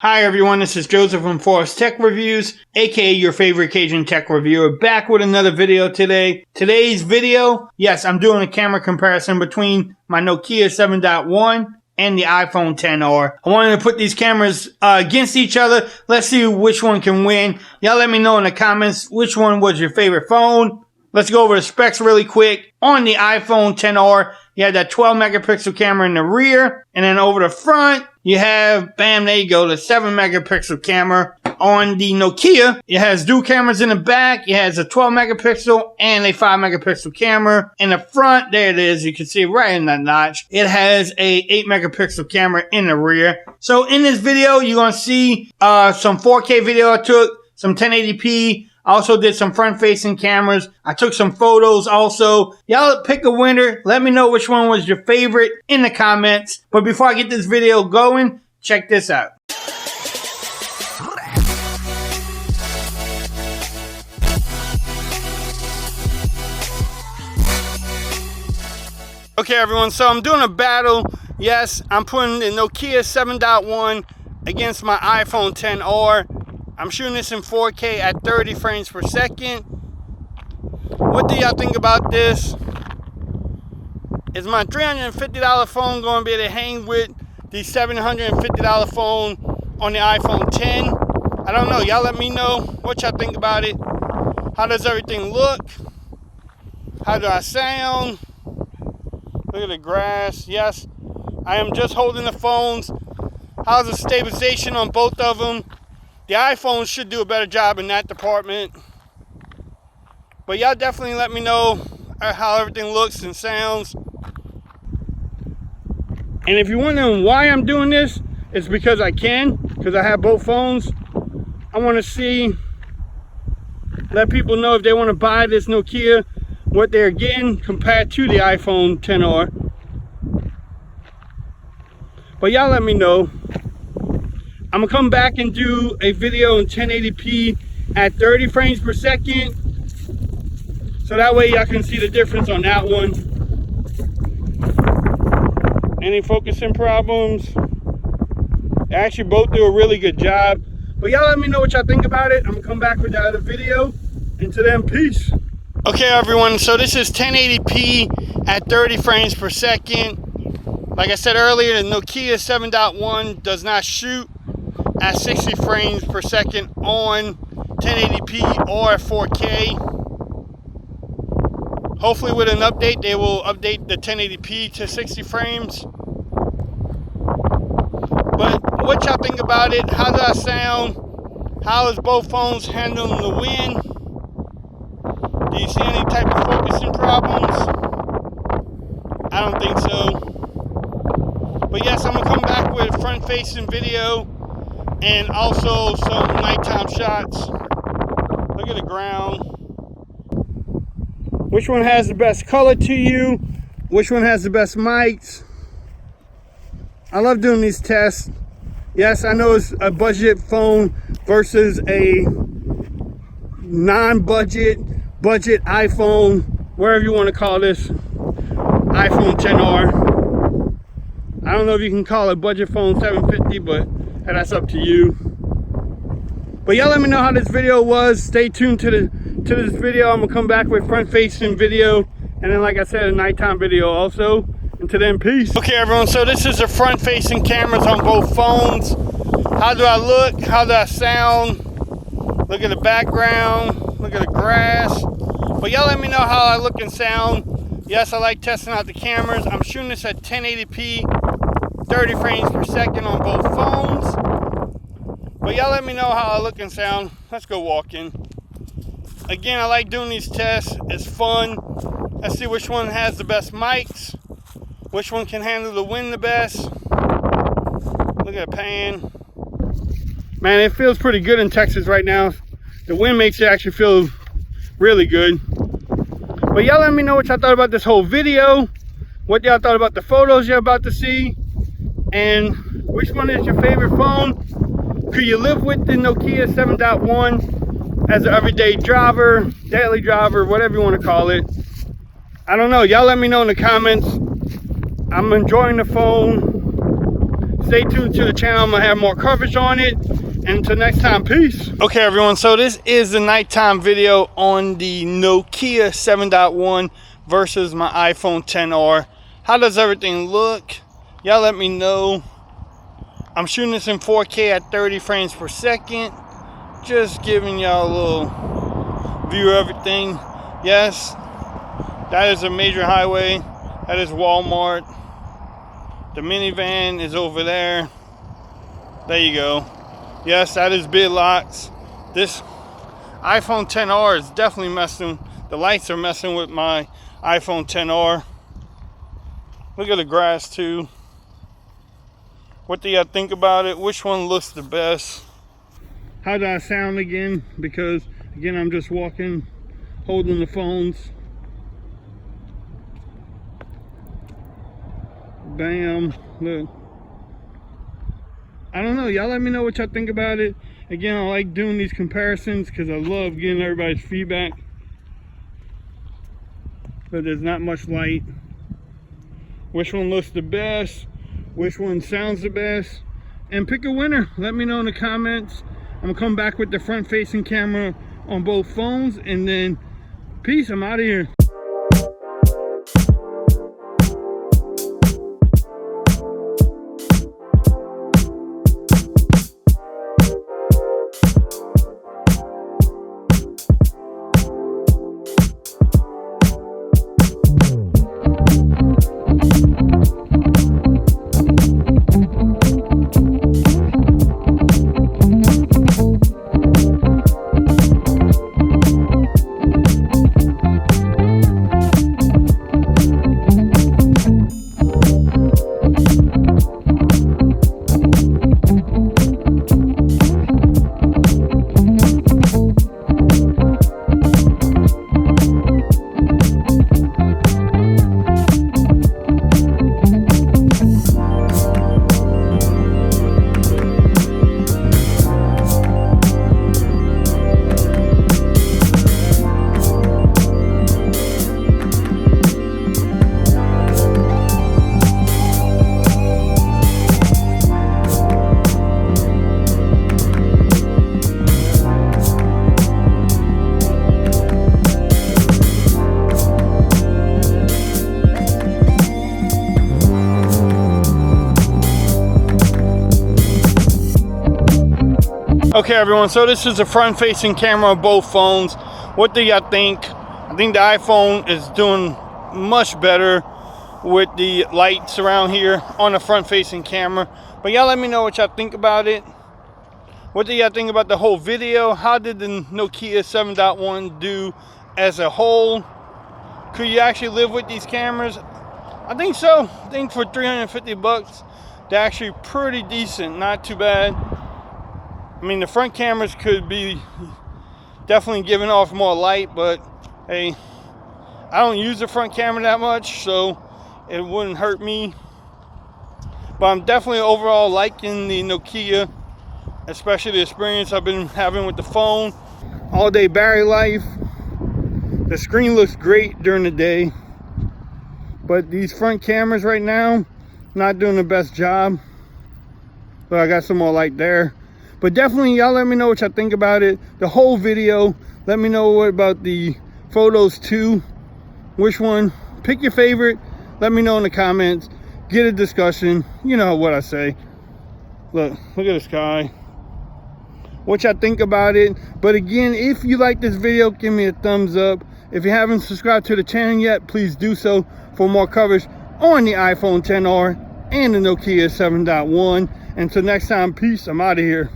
Hi everyone, this is Joseph from Forest Tech Reviews, aka your favorite Cajun tech reviewer, back with another video today. Today's video, yes, I'm doing a camera comparison between my Nokia 7.1 and the iPhone XR. I wanted to put these cameras against each other. Let's see which one can win. Y'all let me know in the comments which one was your favorite phone. Let's go over the specs really quick. On the iPhone XR, you have that 12 megapixel camera in the rear, and then over the front, you have, bam, there you go, the 7 megapixel camera. On the Nokia, it has dual cameras in the back. It has a 12 megapixel and a 5 megapixel camera. In the front, there it is. You can see it right in that notch. It has a 8 megapixel camera in the rear. So in this video, you're going to see some 4K video I took, some 1080p. I also did some front-facing cameras. I took some photos also. Y'all pick a winner. Let me know which one was your favorite in the comments. But before I get this video going, check this out. Okay, everyone, so I'm doing a battle. Yes, I'm putting the Nokia 7.1 against my iPhone XR. I'm shooting this in 4K at 30 frames per second. What do y'all think about this? Is my $350 phone going to be able to hang with the $750 phone on the iPhone X? I don't know. Y'all let me know what y'all think about it. How does everything look? How do I sound? Look at the grass. Yes, I am just holding the phones. How's the stabilization on both of them? The iPhone should do a better job in that department. But y'all definitely let me know how everything looks and sounds. And if you're wondering why I'm doing this, it's because I can. Because I have both phones. I want to see, let people know if they want to buy this Nokia, what they're getting compared to the iPhone XR. But y'all let me know. I'm gonna come back and do a video in 1080p at 30 frames per second. So that way y'all can see the difference on that one. Any focusing problems? They actually both do a really good job. But y'all let me know what y'all think about it. I'm gonna come back with that other video. Until then, peace. Okay everyone, so this is 1080p at 30 frames per second. Like I said earlier, the Nokia 7.1 does not shoot at 60 frames per second on 1080p or 4K. Hopefully with an update, they will update the 1080p to 60 frames. But what y'all think about it? How does that sound? How is both phones handling the wind? Do you see any type of focusing problems? I don't think so. But yes, I'm gonna come back with front-facing video and also some nighttime shots. Look at the ground. Which one has the best color to you? Which one has the best mics? I love doing these tests. Yes, I know it's a budget phone versus a non-budget, budget iPhone, wherever you want to call this, iPhone XR. I don't know if you can call it budget phone 750, but that's up to you. But y'all let me know how this video was. Stay tuned to this video. I'm gonna come back with front-facing video, and then, like I said, a nighttime video also. Until then, peace. Okay, everyone. So this is the front-facing cameras on both phones. How do I look? How do I sound? Look at the background. Look at the grass. But y'all let me know how I look and sound. Yes, I like testing out the cameras. I'm shooting this at 1080p. 30 frames per second on both phones. But y'all let me know how I look and sound. Let's go walking. Again, I like doing these tests. It's fun. Let's see which one has the best mics. Which one can handle the wind the best. Look at the pan. Man, it feels pretty good in Texas right now. The wind makes it actually feel really good. But y'all let me know what y'all thought about this whole video. What y'all thought about the photos you're about to see. And which one is your favorite phone? Could you live with the Nokia 7.1 as an everyday driver, daily driver, whatever you want to call it? I don't know. Y'all let me know in the comments. I'm enjoying the phone. Stay tuned to the channel. I'm gonna have more coverage on it. And until next time, peace. Okay, everyone, so this is the nighttime video on the Nokia 7.1 versus my iPhone XR. How does everything look? Y'all let me know. I'm shooting this in 4K at 30 frames per second. Just giving y'all a little view of everything. Yes, that is a major highway. That is Walmart. The minivan is over there. There you go. Yes, that is Big Lots. This iPhone XR is definitely messing. The lights are messing with my iPhone XR. Look at the grass too. What do y'all think about it? Which one looks the best? How do I sound again? Because again, I'm just walking, holding the phones. Bam. Look. I don't know. Y'all let me know what y'all think about it. Again, I like doing these comparisons because I love getting everybody's feedback. But there's not much light. Which one looks the best? Which one sounds the best? And pick a winner. Let me know in the comments. I'm gonna come back with the front facing camera on both phones, and then peace. I'm out of here. Okay, everyone, so this is the front facing camera of both phones. What do y'all think? I think the iPhone is doing much better with the lights around here on the front facing camera. But y'all let me know what y'all think about it. What do y'all think about the whole video? How did the Nokia 7.1 do as a whole? Could you actually live with these cameras? I think so. I think for 350 bucks, they're actually pretty decent, not too bad. I mean, the front cameras could be definitely giving off more light, but hey, I don't use the front camera that much, so it wouldn't hurt me. But I'm definitely overall liking the Nokia, especially the experience I've been having with the phone. All day battery life. The screen looks great during the day, but these front cameras right now, not doing the best job. But I got some more light there. But definitely, y'all let me know what y'all think about it. The whole video. Let me know what about the photos too. Which one? Pick your favorite. Let me know in the comments. Get a discussion. You know what I say. Look at the sky. What y'all think about it. But again, if you like this video, give me a thumbs up. If you haven't subscribed to the channel yet, please do so for more coverage on the iPhone XR and the Nokia 7.1. Until next time, peace. I'm out of here.